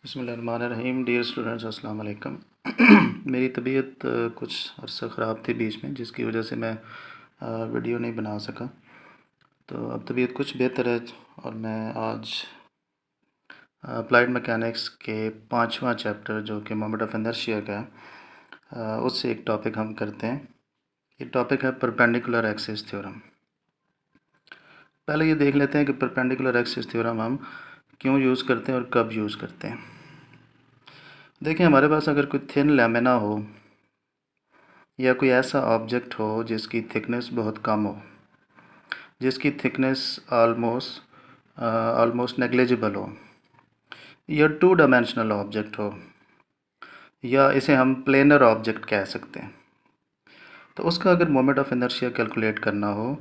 बिस्मिल्लाहिर्रहमानिर्रहीम। Dear students, अस्सलाम वालेकुम। मेरी तबीयत कुछ अर्सा ख़राब थी बीच में, जिसकी वजह से मैं वीडियो नहीं बना सका। तो अब तबीयत कुछ बेहतर है और मैं आज अप्लाइड मैकेनिक्स के 5वां चैप्टर जो कि मोमेंट ऑफ इनर्शिया का है, उससे एक टॉपिक हम करते हैं। ये टॉपिक है परपेंडिकुलर एक्सिस थ्योरम। पहले ये देख लेते हैं कि परपेंडिकुलर एक्सिस थ्योरम हम क्यों यूज़ करते हैं और कब यूज़ करते हैं। देखिए, हमारे पास अगर कोई थिन लैमिना हो या कोई ऐसा ऑब्जेक्ट हो जिसकी थिकनेस बहुत कम हो, जिसकी थिकनेस ऑलमोस्ट नेग्लिजिबल हो, या टू डायमेंशनल ऑब्जेक्ट हो, या इसे हम प्लेनर ऑब्जेक्ट कह सकते हैं, तो उसका अगर मोमेंट ऑफ इनर्शिया कैलकुलेट करना हो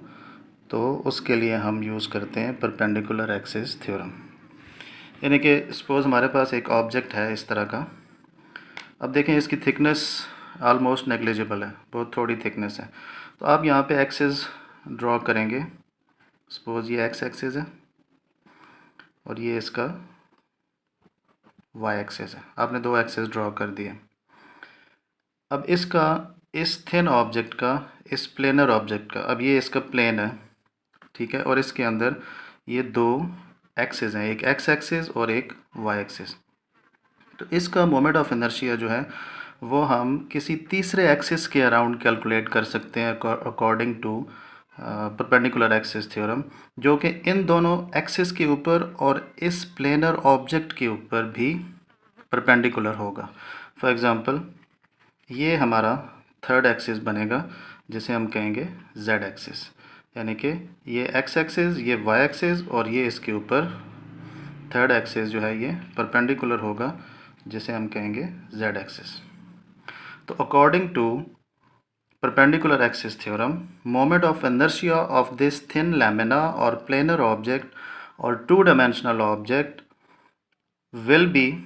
तो उसके लिए हम यूज़ करते हैं परपेंडिकुलर एक्सिस थ्योरम। यानी कि सपोज़ हमारे पास एक ऑब्जेक्ट है इस तरह का। अब देखें, इसकी थिकनेस ऑलमोस्ट नेग्लिजिबल है, बहुत थोड़ी थिकनेस है। तो आप यहाँ पे एक्सिस ड्रॉ करेंगे। सपोज़ ये एक्स एक्सिस है और ये इसका वाई एक्सिस है। आपने दो एक्सिस ड्रॉ कर दिए। अब इसका, इस थिन ऑब्जेक्ट का, इस प्लेनर ऑब्जेक्ट का, अब ये इसका प्लेन है, ठीक है, और इसके अंदर ये दो एक्सिस हैं, एक एक्स एक्सिस और एक वाई एक्सिस। तो इसका मोमेंट ऑफ इनर्शिया जो है वो हम किसी तीसरे एक्सिस के अराउंड कैलकुलेट कर सकते हैं according to perpendicular axis theorem, जो कि इन दोनों एक्सिस के ऊपर और इस प्लेनर ऑब्जेक्ट के ऊपर भी परपेंडिकुलर होगा। फॉर एग्ज़ाम्पल, ये हमारा थर्ड एक्सिस बनेगा जिसे हम कहेंगे जेड एक्सिस, यानी कि ये एक्स एक्सिस, ये वाई एक्सिस और ये इसके ऊपर थर्ड एक्सिस जो है ये परपेंडिकुलर होगा जिसे हम कहेंगे जेड एक्सिस। तो according to perpendicular axis theorem, moment of inertia of this thin lamina or planar object or two-dimensional object will be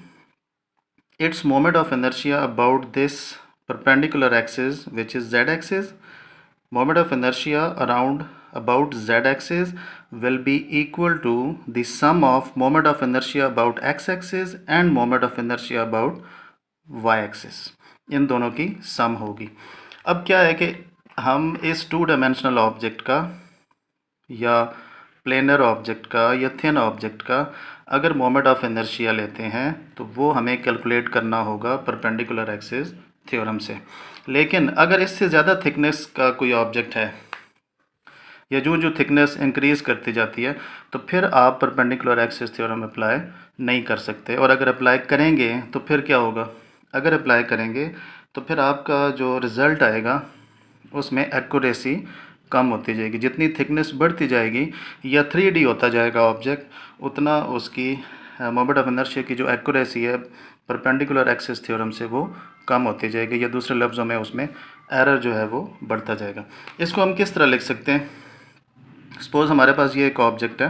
its moment of inertia about this perpendicular axis, which is z-axis. Moment of inertia around about z-axis will be equal to the sum of moment of inertia about x-axis and moment of inertia about y-axis. इन दोनों की सम होगी। अब क्या है कि हम इस two dimensional object का या प्लेनर ऑब्जेक्ट का या थिन ऑब्जेक्ट का अगर मोमेंट ऑफ इनर्शिया लेते हैं तो वो हमें कैलकुलेट करना होगा परपेंडिकुलर एक्सिस थ्योरम से। लेकिन अगर इससे ज़्यादा थिकनेस का कोई ऑब्जेक्ट है या जो थिकनेस इंक्रीज़ करती जाती है तो फिर आप परपेंडिकुलर एक्सिस थ्योरम अप्लाई नहीं कर सकते। और अगर अप्लाई करेंगे तो फिर क्या होगा? अगर अप्लाई करेंगे तो फिर आपका जो रिज़ल्ट आएगा उसमें एक्यूरेसी कम होती जाएगी। जितनी थिकनेस बढ़ती जाएगी या 3D होता जाएगा ऑब्जेक्ट, उतना उसकी मोमेंट ऑफ इनर्शिया की जो एक्यूरेसी है परपेंडिकुलर एक्सिस थ्योरम से वो कम होती जाएगी, या दूसरे लफ्ज़ों में उसमें एरर जो है वो बढ़ता जाएगा। इसको हम किस तरह लिख सकते हैं? सपोज़ हमारे पास ये एक ऑब्जेक्ट है,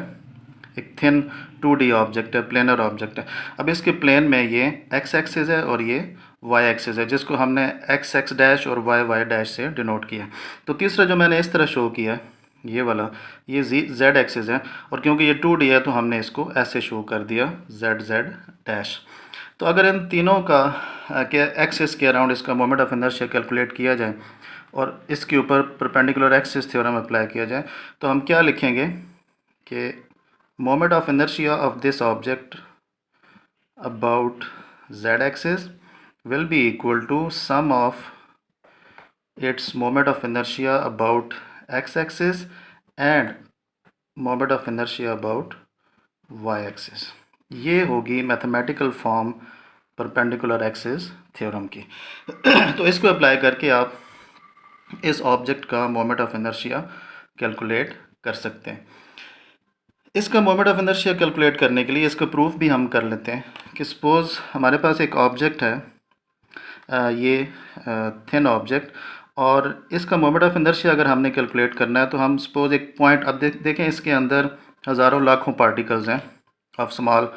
एक थिन 2D ऑब्जेक्ट है, प्लेनर ऑब्जेक्ट है। अब इसके प्लेन में ये एक्स एक्सिस है और ये वाई एक्सिस है, जिसको हमने एक्स एक्स डैश और वाई वाई डैश से डिनोट किया। तो तीसरा जो मैंने इस तरह शो किया है, ये वाला, ये जेड एक्सिस है, और क्योंकि ये 2D है तो हमने इसको ऐसे शो कर दिया जेड जेड डैश। तो अगर इन तीनों का के एक्सिस के अराउंड इसका मोमेंट ऑफ इनर्शिया कैलकुलेट किया जाए और इसके ऊपर परपेंडिकुलर एक्सिस थ्योरम अप्लाई किया जाए तो हम क्या लिखेंगे कि moment of inertia of this object about z-axis will be equal to sum of its moment of inertia about x-axis and moment of inertia about y-axis। ये होगी mathematical form perpendicular axis theorem की। तो इसको apply करके आप इस object का moment of inertia calculate कर सकते हैं। इसका मोमेंट ऑफ इनर्शिया कैलकुलेट करने के लिए इसका प्रूफ भी हम कर लेते हैं कि सपोज़ हमारे पास एक ऑब्जेक्ट है, ये थिन ऑब्जेक्ट, और इसका मोमेंट ऑफ इनर्शिया अगर हमने कैलकुलेट करना है तो हम सपोज़ एक पॉइंट, अब देखें इसके अंदर हज़ारों लाखों पार्टिकल्स हैं of small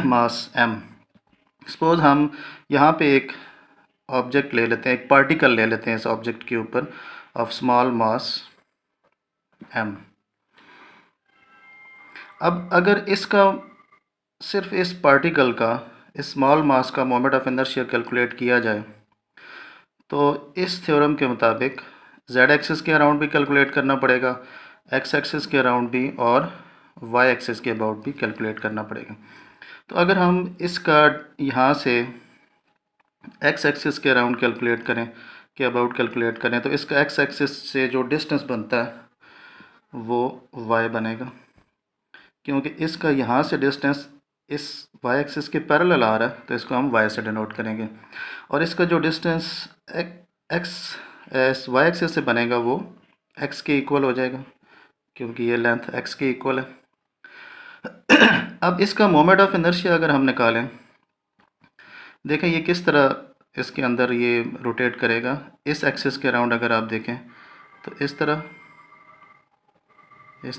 mass m। Suppose हम यहाँ पे एक ऑब्जेक्ट ले लेते हैं, एक पार्टिकल ले लेते हैं इस ऑब्जेक्ट के ऊपर ऑफ स्मॉल मास m। अब अगर इसका, सिर्फ इस पार्टिकल का स्मॉल मास का मोमेंट ऑफ इनर्शिया कैलकुलेट किया जाए तो इस थ्योरम के मुताबिक जेड एक्सिस के अराउंड भी कैलकुलेट करना पड़ेगा, एक्स एक्सिस के अराउंड भी और वाई एक्सिस के अबाउट भी कैलकुलेट करना पड़ेगा। तो अगर हम इसका यहाँ से एक्स एक्सिस के अराउंड कैलकुलेट करें, के अबाउट कैलकुलेट करें, तो इसका एक्स एक्सिस से जो डिस्टेंस बनता है वो वाई बनेगा, क्योंकि इसका यहाँ से डिस्टेंस इस वाई एक्सिस के पैरेलल आ रहा है तो इसको हम वाई से डिनोट करेंगे। और इसका जो डिस्टेंस एक्स वाई एक्सिस से बनेगा वो एक्स के इक्वल हो जाएगा, क्योंकि ये लेंथ एक्स के इक्वल है। अब इसका मोमेंट ऑफ इनर्शिया अगर हम निकालें, देखें ये किस तरह इसके अंदर ये रोटेट करेगा। इस एक्सिस के अराउंड अगर आप देखें तो इस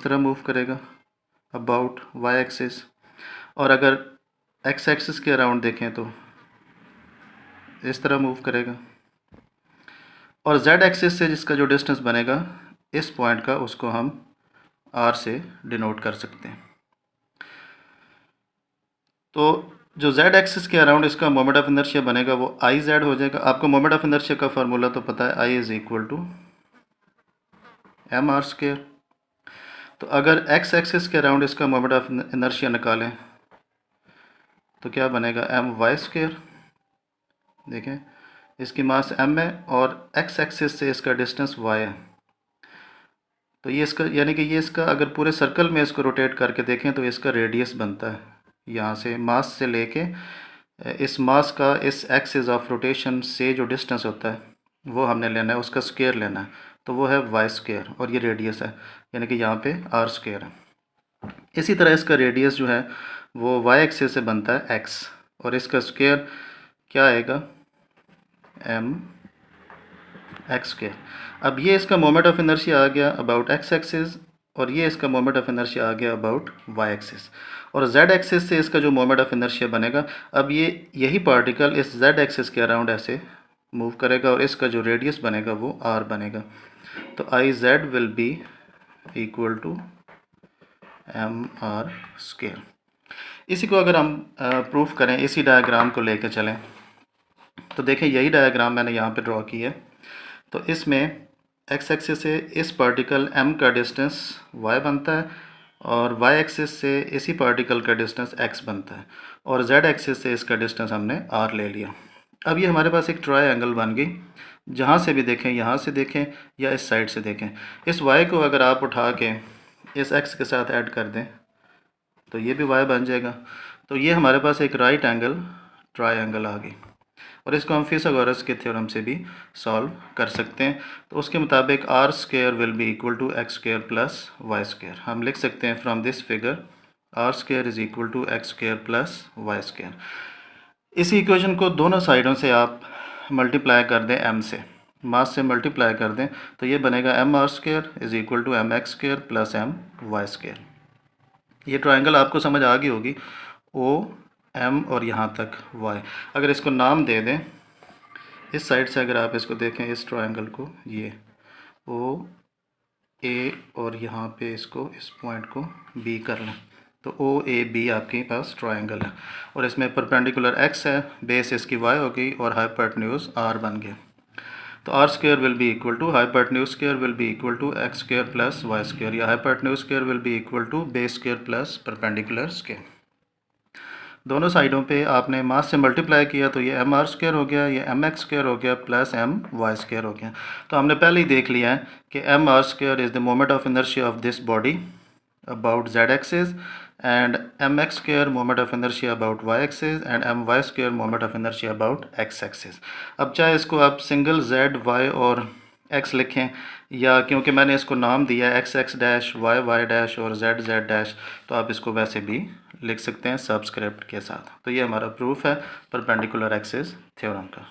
तरह मूव करेगा अबाउट वाई एक्सिस, और अगर एक्स एक्सिस के अराउंड देखें तो इस तरह मूव करेगा। और जेड एक्सिस से जिसका जो डिस्टेंस बनेगा इस पॉइंट का, उसको हम आर से डिनोट कर सकते हैं। तो जो जेड एक्सिस के अराउंड इसका मोमेंट ऑफ इनर्शिया बनेगा वो आई जेड हो जाएगा। आपको मोमेंट ऑफ इनर्शिया का फार्मूला तो पता है, I is equal to M R square. तो अगर एक्स एक्सिस के अराउंड इसका मोमेंट ऑफ इनर्शिया निकालें तो क्या बनेगा, एम वाई स्क्वायर। देखें इसकी मास एम है और एक्स एक्सिस से इसका डिस्टेंस वाई है, तो ये इसका यानी कि ये इसका अगर पूरे सर्कल में इसको रोटेट करके देखें तो इसका रेडियस बनता है। यहाँ से मास से लेके इस मास का इस एक्सिस ऑफ रोटेशन से जो डिस्टेंस होता है वो हमने लेना है, उसका स्क्वायर लेना है, तो वो है वाई स्क्वायर और ये रेडियस है, यानी कि यहाँ पे आर स्क्वायर है। इसी तरह इसका रेडियस जो है वो वाई एक्सिस से बनता है एक्स, और इसका स्क्वायर क्या आएगा, एम एक्स स्क्वायर। अब ये इसका मोमेंट ऑफ इनर्शिया आ गया अबाउट एक्स एक्सिस, और ये इसका मोमेंट ऑफ इनर्शिया आ गया अबाउट वाई एक्सिस। और जेड एक्सिस से इसका जो मोमेंट ऑफ इनर्शिया बनेगा, अब ये यही पार्टिकल इस जेड एक्सिस के अराउंड ऐसे मूव करेगा और इसका जो रेडियस बनेगा वो आर बनेगा। तो I Z will be equal to M R square. इसी को अगर हम प्रूफ करें, इसी डायग्राम को लेकर चलें, तो देखें यही डायग्राम मैंने यहाँ पे ड्रॉ की है। तो इसमें एक्स एक्सिस से इस पार्टिकल m का डिस्टेंस y बनता है, और y एक्सिस से इसी पार्टिकल का डिस्टेंस x बनता है, और z एक्सिस से इसका डिस्टेंस हमने r ले लिया। अब ये हमारे पास एक ट्रायंगल बन गई। जहाँ से भी देखें, यहाँ से देखें या इस साइड से देखें, इस y को अगर आप उठा के इस x के साथ ऐड कर दें तो ये भी y बन जाएगा। तो ये हमारे पास एक राइट एंगल ट्रायंगल आ गई, और इसको हम फिथागोरस के थ्योरम से भी सॉल्व कर सकते हैं। तो उसके मुताबिक R square will be equal to X square plus Y square. हम लिख सकते हैं from this figure R square is equal to X square plus Y square. इसी इक्वेशन को दोनों साइडों से आप मल्टीप्लाई कर दें, एम से, मास से मल्टीप्लाई कर दें, तो ये बनेगा M R square is equal to M X square plus M Y square. ये ट्रायंगल आपको समझ आ गई होगी, ओ एम और यहाँ तक वाई। अगर इसको नाम दे दें, इस साइड से अगर आप इसको देखें इस ट्रायंगल को, ये ओ ए, और यहाँ पे इसको इस पॉइंट को बी कर लें, तो ओ ए बी आपके पास ट्रायंगल है, और इसमें परपेंडिकुलर एक्स है, बेस इसकी वाई हो गई, और हाइपोटेन्यूज आर बन गया। तो R square will be equal to hypotenuse square will be equal to X square plus Y square, या hypotenuse square will be equal to base square plus perpendicular square. दोनों साइडों पे आपने मास से मल्टीप्लाई किया तो ये एम आर स्क्वायर हो गया, ये एम एक्स स्क्वायर हो गया, प्लस एम वाई स्क्वायर हो गया। तो हमने पहले ही देख लिया है कि M R square is the moment of inertia of this body about Z axis, and M X square moment of inertia about Y axis, and M Y square moment of inertia about X axis. अब चाहे इसको आप single Z Y और X लिखें, या क्योंकि मैंने इसको नाम दिया है X X dash Y Y dash और जेड जेड डैश, तो आप इसको वैसे भी लिख सकते हैं सबस्क्रिप्ट के साथ। तो ये हमारा प्रूफ है परपेंडिकुलर एक्सिस थ्योरम का।